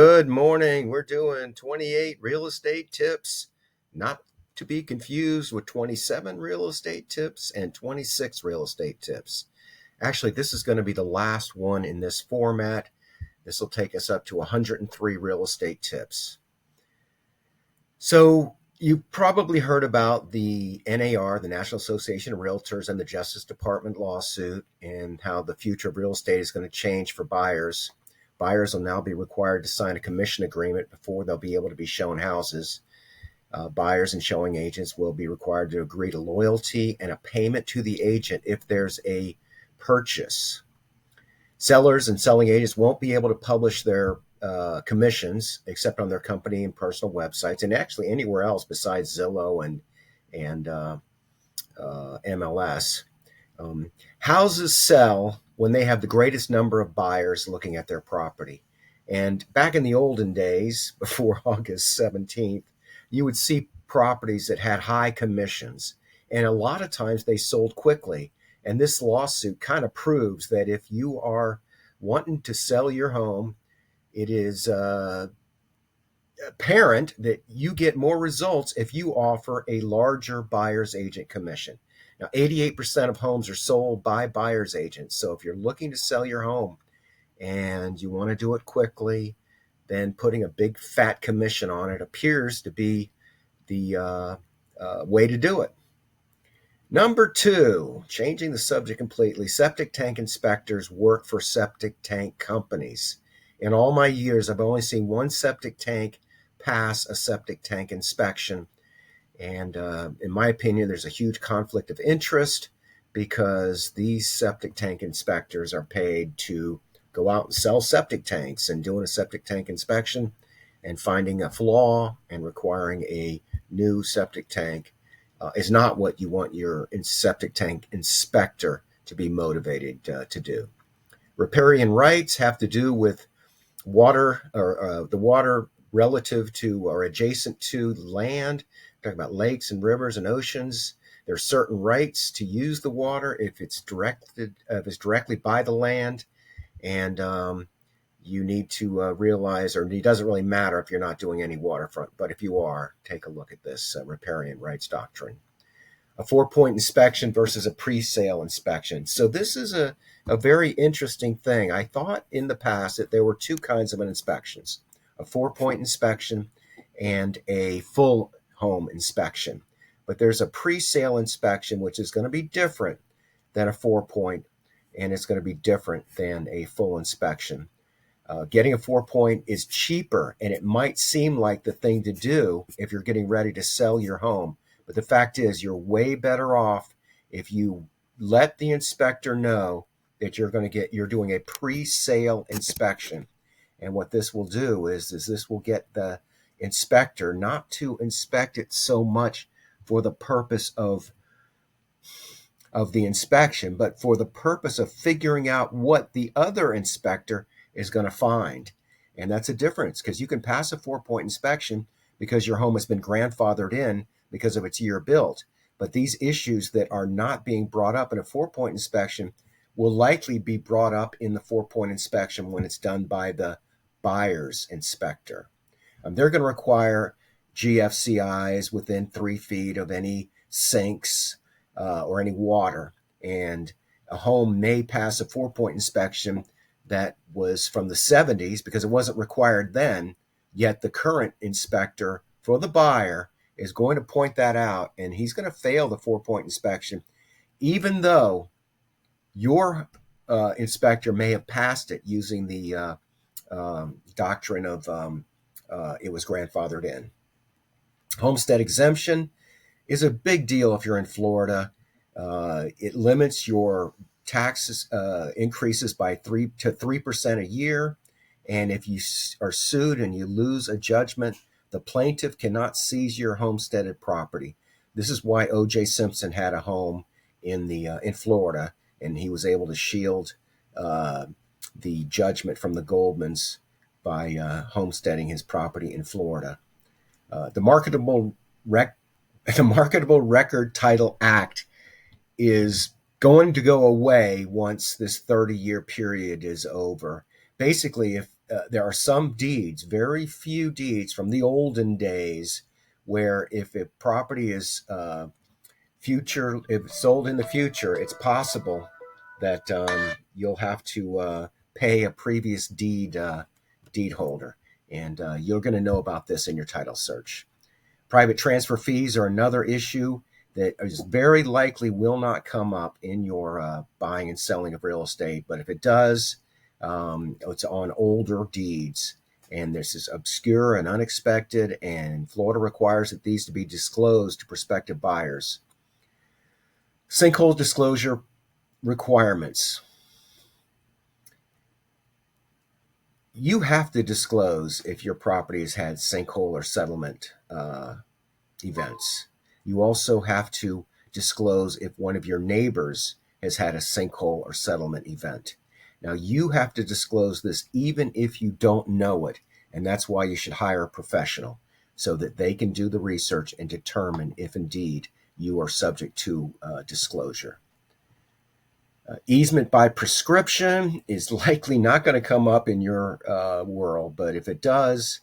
Good morning. We're doing 28 real estate tips, not to be confused with 27 real estate tips and 26 real estate tips. Actually, this is going to be the last one in this format. This will take us up to 103 real estate tips. So, you've probably heard about the NAR, the National Association of Realtors, and the Justice Department lawsuit, and how the future of real estate is going to change for buyers. Buyers will now be required to sign a commission agreement before they'll be able to be shown houses. Buyers and showing agents will be required to agree to loyalty and a payment to the agent if there's a purchase. Sellers and selling agents won't be able to publish their commissions except on their company and personal websites, and actually anywhere else besides Zillow and MLS. Houses sell when they have the greatest number of buyers looking at their property. And back in the olden days, before August 17th, you would see properties that had high commissions. And a lot of times they sold quickly. And this lawsuit kind of proves that if you are wanting to sell your home, it is apparent that you get more results if you offer a larger buyer's agent commission. Now, 88% of homes are sold by buyer's agents. So if you're looking to sell your home and you want to do it quickly, then putting a big fat commission on it appears to be the way to do it. Number two, changing the subject completely, septic tank inspectors work for septic tank companies. In all my years, I've only seen one septic tank pass a septic tank inspection. And in my opinion, there's a huge conflict of interest because these septic tank inspectors are paid to go out and sell septic tanks, and doing a septic tank inspection and finding a flaw and requiring a new septic tank is not what you want your septic tank inspector to be motivated to do. Riparian rights have to do with water, or the water relative to or adjacent to land. Talking about lakes and rivers and oceans. There are certain rights to use the water if it's directly by the land, and you need to realize, or it doesn't really matter if you're not doing any waterfront, but if you are, take a look at this riparian rights doctrine. A 4-point inspection versus a pre-sale inspection. So this is a very interesting thing. I thought in the past that there were two kinds of inspections: a 4-point inspection and a full home inspection. But there's a pre-sale inspection, which is going to be different than a 4-point, and it's going to be different than a full inspection. Getting a 4-point is cheaper, and it might seem like the thing to do if you're getting ready to sell your home. But the fact is, you're way better off if you let the inspector know that you're doing a pre-sale inspection. And what this will do is this will get the inspector not to inspect it so much for the purpose of the inspection, but for the purpose of figuring out what the other inspector is going to find. And that's a difference, because you can pass a 4-point inspection because your home has been grandfathered in because of its year built. But these issues that are not being brought up in a 4-point inspection will likely be brought up in the 4-point inspection when it's done by the buyer's inspector. They're going to require GFCIs within 3 feet of any sinks or any water. And a home may pass a 4-point inspection that was from the 70s because it wasn't required then, yet the current inspector for the buyer is going to point that out, and he's going to fail the 4-point inspection, even though your inspector may have passed it using the doctrine of it was grandfathered in. Homestead exemption is a big deal if you're in Florida. It limits your taxes increases by 3% a year. And if you are sued and you lose a judgment, the plaintiff cannot seize your homesteaded property. This is why O.J. Simpson had a home in Florida, and he was able to shield the judgment from the Goldmans by homesteading his property in Florida. The Marketable Record Title Act is going to go away once this 30-year period is over. Basically, if there are some deeds, very few deeds from the olden days, where if a property is if it's sold in the future, it's possible that you'll have to pay a previous deed holder, and you're going to know about this in your title search. Private transfer fees are another issue that is very likely will not come up in your buying and selling of real estate, but if it does, it's on older deeds. And this is obscure and unexpected, and Florida requires that these to be disclosed to prospective buyers. Sinkhole disclosure requirements. You have to disclose if your property has had sinkhole or settlement events. You also have to disclose if one of your neighbors has had a sinkhole or settlement event. Now, you have to disclose this even if you don't know it, and that's why you should hire a professional so that they can do the research and determine if indeed you are subject to disclosure. Easement by prescription is likely not going to come up in your world, but if it does,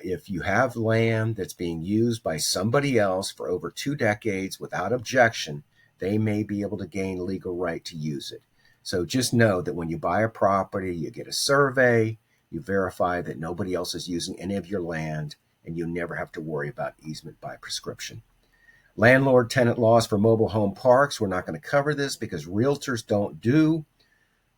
if you have land that's being used by somebody else for over 2 decades without objection, they may be able to gain legal right to use it. So just know that when you buy a property, you get a survey, you verify that nobody else is using any of your land, and you never have to worry about easement by prescription. Landlord-tenant laws for mobile home parks. We're not going to cover this because realtors don't do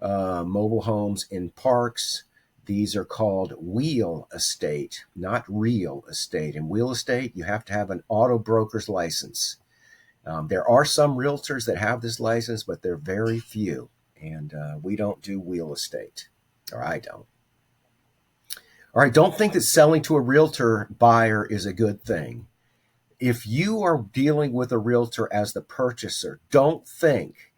mobile homes in parks. These are called wheel estate, not real estate. In wheel estate, you have to have an auto broker's license. There are some realtors that have this license, but they're very few. And we don't do wheel estate, or I don't. All right, don't think that selling to a realtor buyer is a good thing. If you are dealing with a realtor as the purchaser, don't think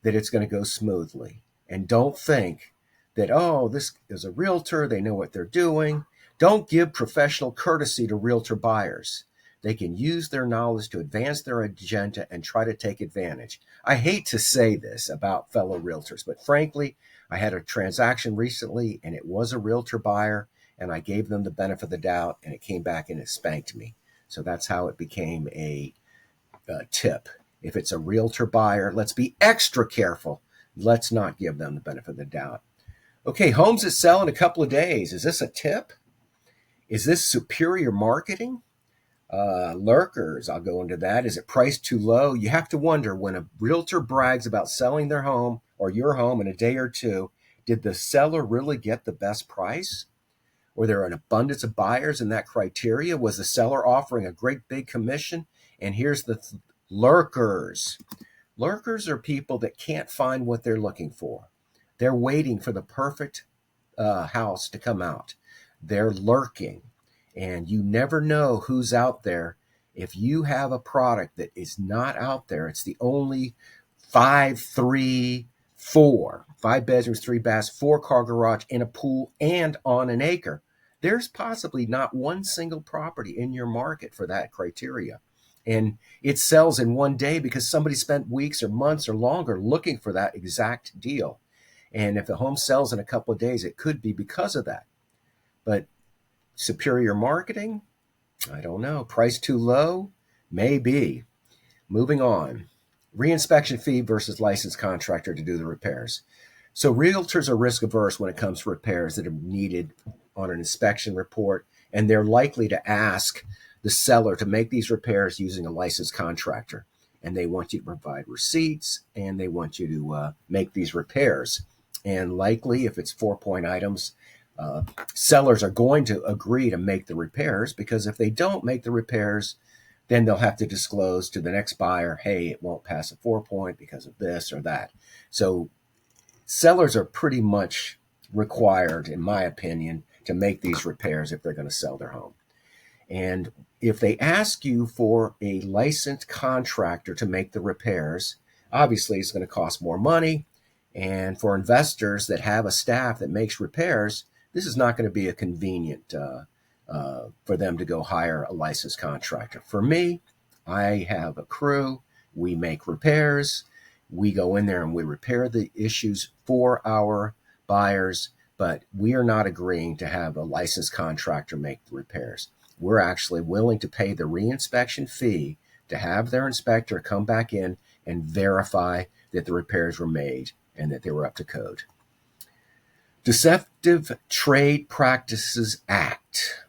that it's going to go smoothly. And don't think that, oh, this is a realtor, they know what they're doing. Don't give professional courtesy to realtor buyers. They can use their knowledge to advance their agenda and try to take advantage. I hate to say this about fellow realtors, but frankly, I had a transaction recently and it was a realtor buyer, and I gave them the benefit of the doubt, and it came back and it spanked me. So that's how it became a tip. If it's a realtor buyer, let's be extra careful. Let's not give them the benefit of the doubt. Okay, homes that sell in a couple of days. Is this a tip? Is this superior marketing? Lurkers, I'll go into that. Is it priced too low? You have to wonder, when a realtor brags about selling their home or your home in a day or two, did the seller really get the best price? Were there an abundance of buyers in that criteria? Was the seller offering a great big commission? And here's the lurkers. Lurkers are people that can't find what they're looking for. They're waiting for the perfect house to come out. They're lurking. And you never know who's out there. If you have a product that is not out there, it's the only 5, 3, 4, 5 bedrooms, 3 baths, 4-car garage, in a pool, and on an acre. There's possibly not one single property in your market for that criteria. And it sells in one day because somebody spent weeks or months or longer looking for that exact deal. And if the home sells in a couple of days, it could be because of that. But superior marketing? I don't know. Price too low? Maybe. Moving on. Reinspection fee versus licensed contractor to do the repairs. So realtors are risk averse when it comes to repairs that are needed on an inspection report, and they're likely to ask the seller to make these repairs using a licensed contractor. And they want you to provide receipts, and they want you to make these repairs. And likely, if it's 4-point items, sellers are going to agree to make the repairs, because if they don't make the repairs, then they'll have to disclose to the next buyer, hey, it won't pass a 4-point because of this or that. So sellers are pretty much required, in my opinion, to make these repairs if they're going to sell their home. And if they ask you for a licensed contractor to make the repairs, obviously it's going to cost more money. And for investors that have a staff that makes repairs, this is not going to be a convenient for them to go hire a licensed contractor. For me, I have a crew. We make repairs. We go in there and we repair the issues for our buyers. but we are not agreeing to have a licensed contractor make the repairs. We're actually willing to pay the reinspection fee to have their inspector come back in and verify that the repairs were made and that they were up to code. Deceptive Trade Practices Act.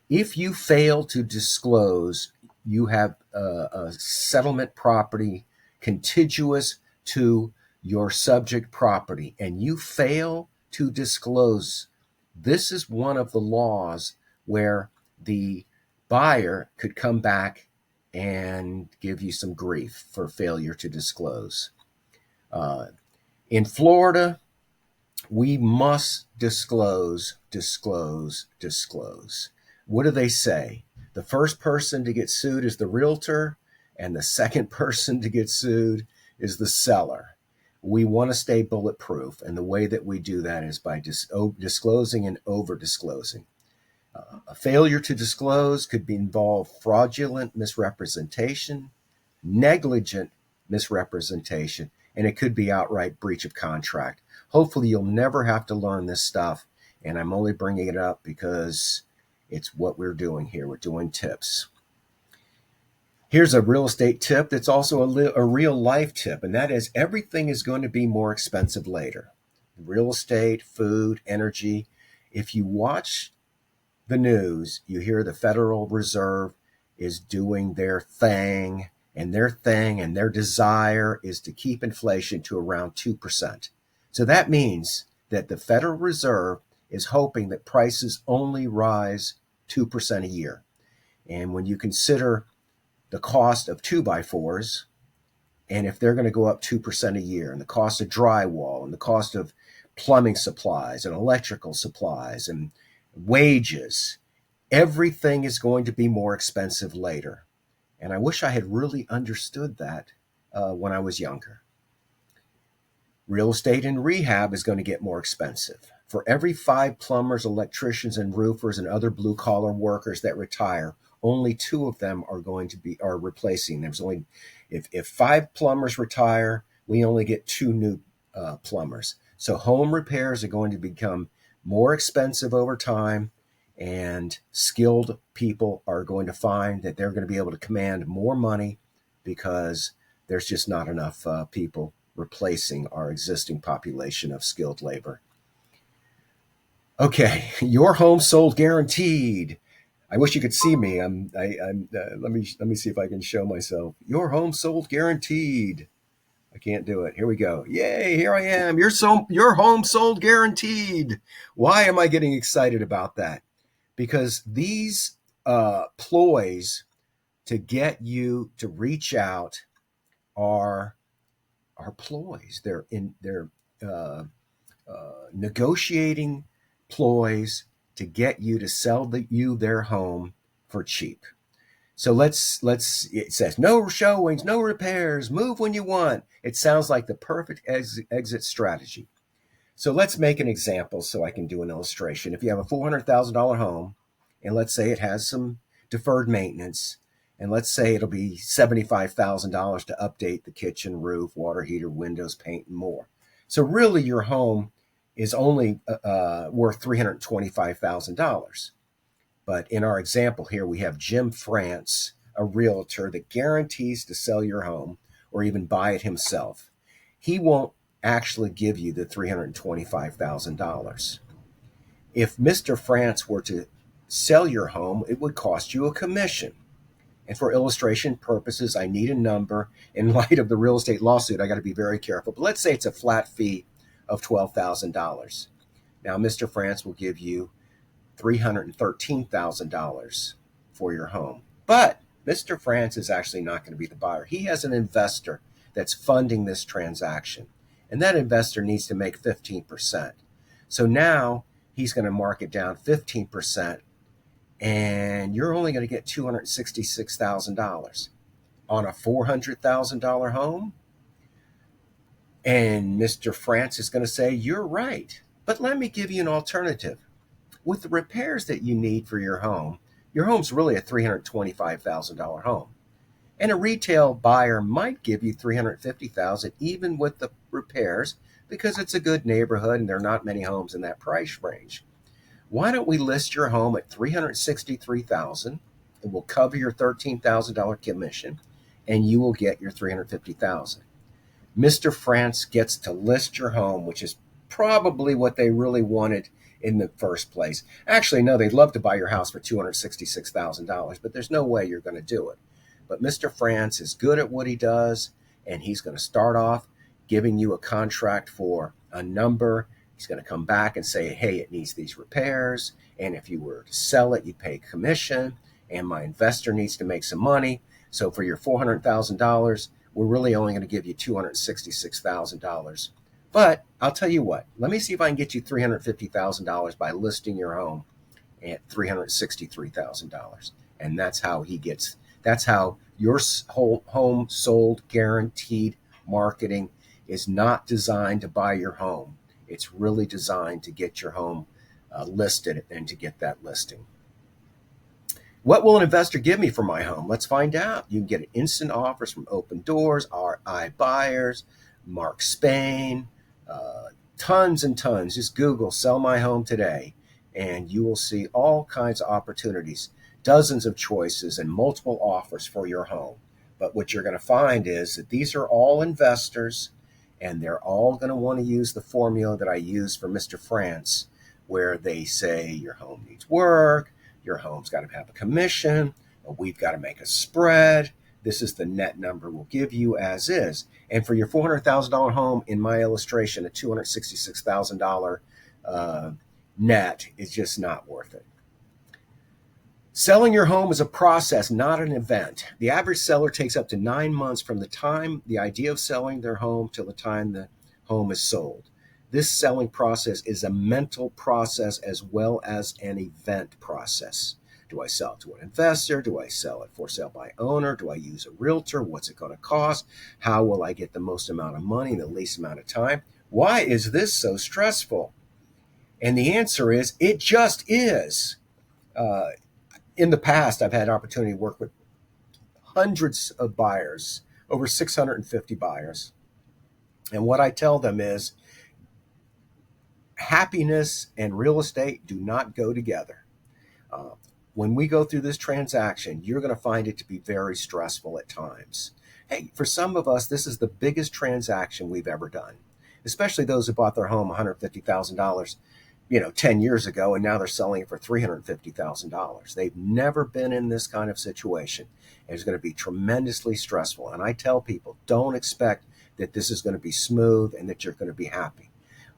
If you fail to disclose you have a settlement property contiguous to your subject property and you fail to disclose, this is one of the laws where the buyer could come back and give you some grief for failure to disclose. In Florida, we must disclose. What do they say? The first person to get sued is the realtor, and the second person to get sued is the seller. We want to stay bulletproof, and the way that we do that is by disclosing and over-disclosing. A failure to disclose could involve fraudulent misrepresentation, negligent misrepresentation, and it could be outright breach of contract. Hopefully, you'll never have to learn this stuff, and I'm only bringing it up because it's what we're doing here. We're doing tips. Here's a real estate tip that's also a real life tip, and that is everything is going to be more expensive later. Real estate, food, energy. If you watch the news, you hear the Federal Reserve is doing their thing, and their desire is to keep inflation to around 2%. So that means that the Federal Reserve is hoping that prices only rise 2% a year. And when you consider the cost of 2x4s, and if they're going to go up 2% a year, and the cost of drywall, and the cost of plumbing supplies, and electrical supplies, and wages, everything is going to be more expensive later. And I wish I had really understood that when I was younger. Real estate and rehab is going to get more expensive. For every 5 plumbers, electricians, and roofers and other blue-collar workers that retire, only 2 of them are replacing them. If 5 plumbers retire, we only get 2 new plumbers. So home repairs are going to become more expensive over time, and skilled people are going to find that they're going to be able to command more money because there's just not enough people replacing our existing population of skilled labor. Okay, your home sold guaranteed. I wish you could see me. Let me see if I can show myself. Your home sold guaranteed. I can't do it. Here we go. Yay, here I am. Your home sold guaranteed. Why am I getting excited about that? Because these ploys to get you to reach out are ploys. They're negotiating ploys to get you to sell you their home for cheap. So it says no showings, no repairs, move when you want. It sounds like the perfect exit strategy. So let's make an example so I can do an illustration. If you have a $400,000 home, and let's say it has some deferred maintenance, and let's say it'll be $75,000 to update the kitchen, roof, water heater, windows, paint, and more. So really your home is only worth $325,000. But in our example here, we have Jim France, a realtor that guarantees to sell your home or even buy it himself. He won't actually give you the $325,000. If Mr. France were to sell your home, it would cost you a commission. And for illustration purposes, I need a number. In light of the real estate lawsuit, I got to be very careful. But let's say it's a flat fee of $12,000. Now, Mr. France will give you $313,000 for your home. But Mr. France is actually not going to be the buyer. He has an investor that's funding this transaction. And that investor needs to make 15%. So now he's going to mark it down 15%, and you're only going to get $266,000 on a $400,000 home. And Mr. France is going to say, you're right, but let me give you an alternative. With the repairs that you need for your home's really a $325,000 home. And a retail buyer might give you $350,000 even with the repairs, because it's a good neighborhood and there are not many homes in that price range. Why don't we list your home at $363,000? It will cover your $13,000 commission and you will get your $350,000. Mr. France gets to list your home, which is probably what they really wanted in the first place. Actually, no, they'd love to buy your house for $266,000, but there's no way you're going to do it. But Mr. France is good at what he does, and he's going to start off giving you a contract for a number. He's going to come back and say, hey, it needs these repairs. And if you were to sell it, you pay commission, and my investor needs to make some money. So for your $400,000, we're really only going to give you $266,000. But I'll tell you what, let me see if I can get you $350,000 by listing your home at $363,000. And that's how your whole home sold guaranteed marketing is not designed to buy your home. It's really designed to get your home listed and to get that listing. What will an investor give me for my home? Let's find out. You can get instant offers from Open Doors, RI Buyers, Mark Spain, tons and tons. Just Google "sell my home today" and you will see all kinds of opportunities, dozens of choices and multiple offers for your home. But what you're going to find is that these are all investors and they're all going to want to use the formula that I use for Mr. France, where they say your home needs work, your home's got to have a commission, we've got to make a spread. This is the net number we'll give you as is. And for your $400,000 home, in my illustration, a $266,000 net is just not worth it. Selling your home is a process, not an event. The average seller takes up to 9 months from the time the idea of selling their home till the time the home is sold. This selling process is a mental process as well as an event process. Do I sell it to an investor? Do I sell it for sale by owner? Do I use a realtor? What's it going to cost? How will I get the most amount of money in the least amount of time? Why is this so stressful? And the answer is, it just is. In the past, I've had opportunity to work with hundreds of buyers, over 650 buyers. And what I tell them is, happiness and real estate do not go together. When we go through this transaction, you're going to find it to be very stressful at times. Hey, for some of us, this is the biggest transaction we've ever done, especially those who bought their home $150,000, 10 years ago, and now they're selling it for $350,000. They've never been in this kind of situation. It's going to be tremendously stressful. And I tell people, don't expect that this is going to be smooth and that you're going to be happy.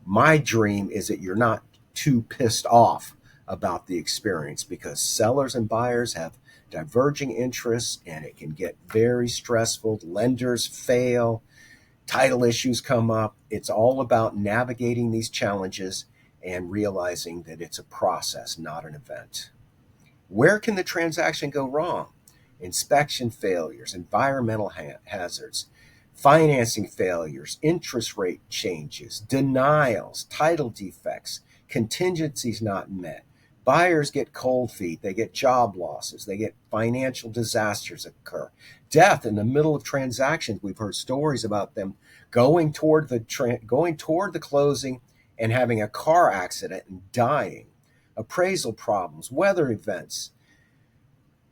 My dream is that you're not too pissed off about the experience, because sellers and buyers have diverging interests and it can get very stressful. Lenders fail, title issues come up. It's all about navigating these challenges and realizing that it's a process, not an event. Where can the transaction go wrong? Inspection failures, environmental hazards, financing failures, interest rate changes, denials, title defects, contingencies not met. Buyers get cold feet, they get job losses, they get financial disasters occur. Death in the middle of transactions. We've heard stories about them going toward the closing and having a car accident and dying. Appraisal problems, weather events,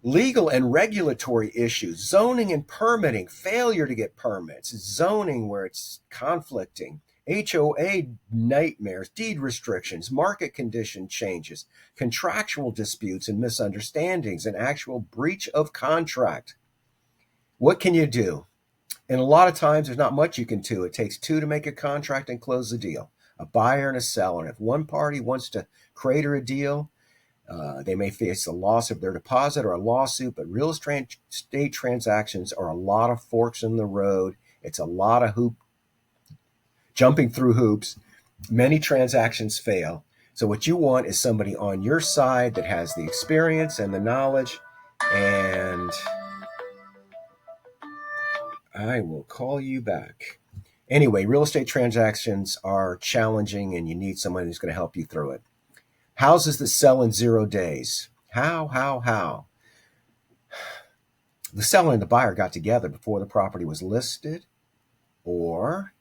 legal and regulatory issues, zoning and permitting, failure to get permits, zoning where it's conflicting, HOA nightmares, deed restrictions, market condition changes, contractual disputes and misunderstandings, and actual breach of contract. What can you do? And a lot of times there's not much you can do. It takes two to make a contract and close the deal, a buyer and a seller. And if one party wants to crater a deal, they may face the loss of their deposit or a lawsuit, but real estate transactions are a lot of forks in the road. It's a lot of jumping through hoops. Many transactions fail. So what you want is somebody on your side that has the experience and the knowledge. And I will call you back. Anyway, real estate transactions are challenging and you need someone who's going to help you through it. Houses that sell in 0 days. How? The seller and the buyer got together before the property was listed, or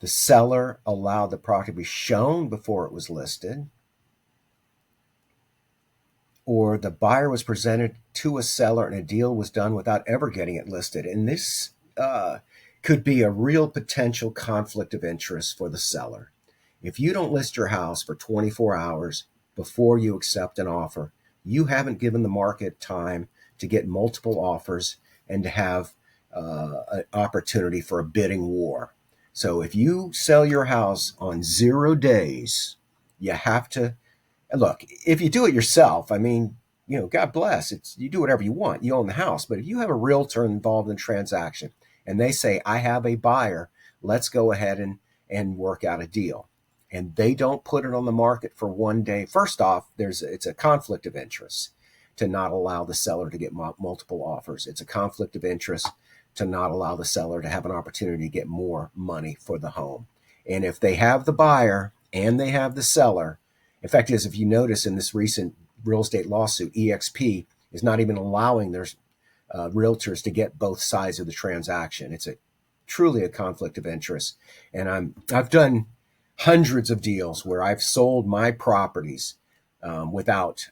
the seller allowed the property to be shown before it was listed, or the buyer was presented to a seller and a deal was done without ever getting it listed. And this could be a real potential conflict of interest for the seller. If you don't list your house for 24 hours before you accept an offer, you haven't given the market time to get multiple offers and to have an opportunity for a bidding war. So if you sell your house on 0 days, you have to look. If you do it yourself, I mean, God bless. You do whatever you want. You own the house. But if you have a realtor involved in the transaction and they say, I have a buyer, let's go ahead and work out a deal, and they don't put it on the market for 1 day, first off, it's a conflict of interest to not allow the seller to get multiple offers. It's a conflict of interest to not allow the seller to have an opportunity to get more money for the home. And if they have the buyer and they have the seller, in fact, if you notice in this recent real estate lawsuit, EXP is not even allowing their realtors to get both sides of the transaction. It's truly a conflict of interest. And I've done hundreds of deals where I've sold my properties without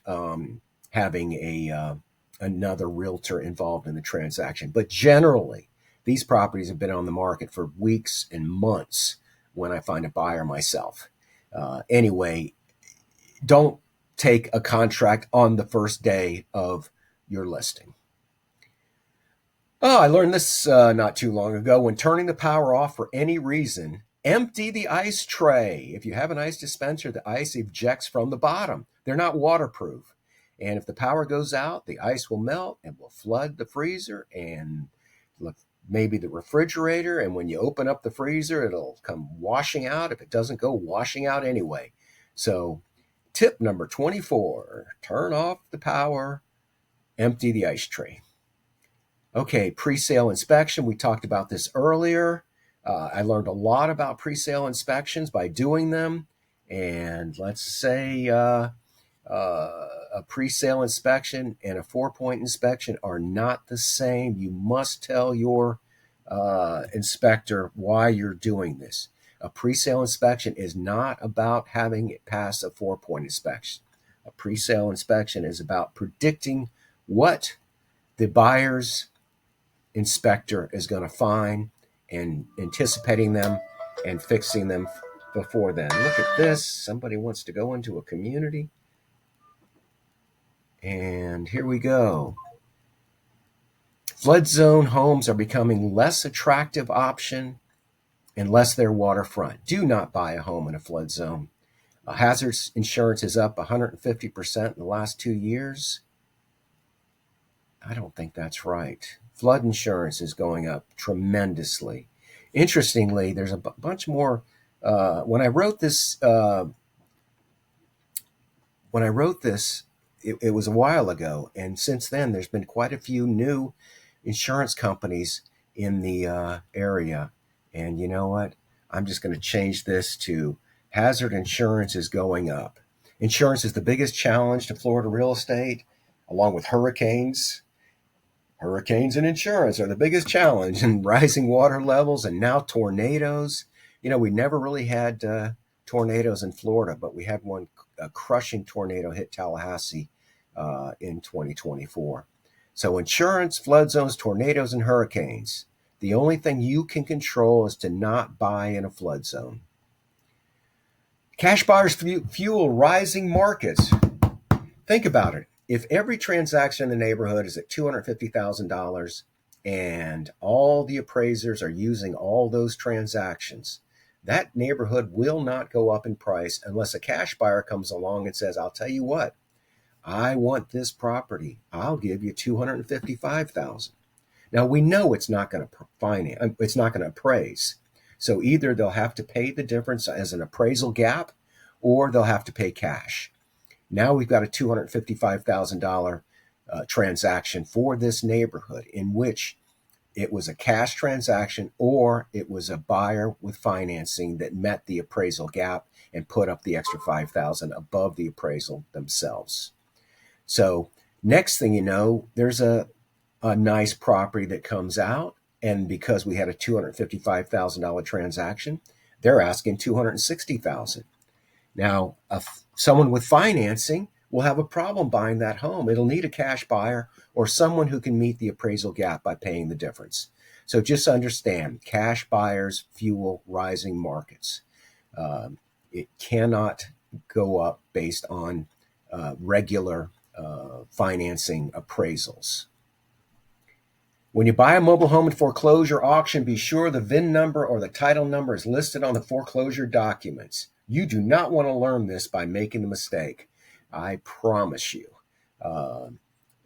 having another realtor involved in the transaction. But generally, these properties have been on the market for weeks and months when I find a buyer myself. Anyway, don't take a contract on the first day of your listing. Oh, I learned this not too long ago. When turning the power off for any reason, empty the ice tray. If you have an ice dispenser, the ice ejects from the bottom. They're not waterproof. And if the power goes out, the ice will melt and will flood the freezer and maybe the refrigerator. And when you open up the freezer, it'll come washing out if it doesn't go washing out anyway. So tip number 24, turn off the power, empty the ice tray. Okay, pre-sale inspection. We talked about this earlier. I learned a lot about pre-sale inspections by doing them. And let's say a pre-sale inspection and a 4-point inspection are not the same. You must tell your inspector why you're doing this. A pre-sale inspection is not about having it pass a 4-point inspection. A pre-sale inspection is about predicting what the buyer's inspector is going to find and anticipating them and fixing them before then. Look at this. Somebody wants to go into a community. And here we go. Flood zone homes are becoming less attractive option unless they're waterfront. Do not buy a home in a flood zone. Hazards insurance is up 150% in the last 2 years. I don't think that's right. Flood insurance is going up tremendously. Interestingly, there's a bunch more. When I wrote this, it was a while ago, and since then, there's been quite a few new insurance companies in the area. And you know what? I'm just going to change this to hazard insurance is going up. Insurance is the biggest challenge to Florida real estate, along with hurricanes. Hurricanes and insurance are the biggest challenge, and rising water levels and now tornadoes. We never really had tornadoes in Florida, but we had a crushing tornado hit Tallahassee in 2024. So insurance, flood zones, tornadoes, and hurricanes. The only thing you can control is to not buy in a flood zone. Cash buyers fuel rising markets. Think about it. If every transaction in the neighborhood is at $250,000 and all the appraisers are using all those transactions, that neighborhood will not go up in price unless a cash buyer comes along and says, I'll tell you what, I want this property. I'll give you $255,000. Now we know it's not going to appraise. So either they'll have to pay the difference as an appraisal gap, or they'll have to pay cash. Now we've got a $255,000 transaction for this neighborhood in which it was a cash transaction or it was a buyer with financing that met the appraisal gap and put up the extra $5,000 above the appraisal themselves. So next thing you know, there's a nice property that comes out, and because we had a $255,000 transaction, They're asking $260,000. Now, someone with financing will have a problem buying that home. It'll need a cash buyer or someone who can meet the appraisal gap by paying the difference. So just understand, cash buyers fuel rising markets. It cannot go up based on regular financing appraisals. When you buy a mobile home in foreclosure auction, be sure the VIN number or the title number is listed on the foreclosure documents. You do not want to learn this by making a mistake. I promise you.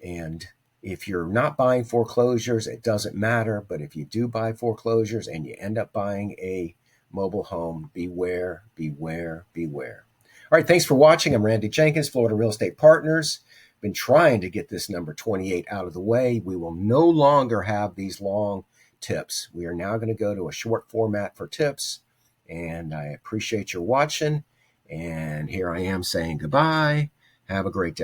And if you're not buying foreclosures, it doesn't matter. But if you do buy foreclosures and you end up buying a mobile home, beware, beware, beware. All right, thanks for watching. I'm Randal Jenkins, Florida Real Estate Partners. Been trying to get this number 28 out of the way. We will no longer have these long tips. We are now going to go to a short format for tips. And I appreciate your watching. And here I am saying goodbye. Have a great day.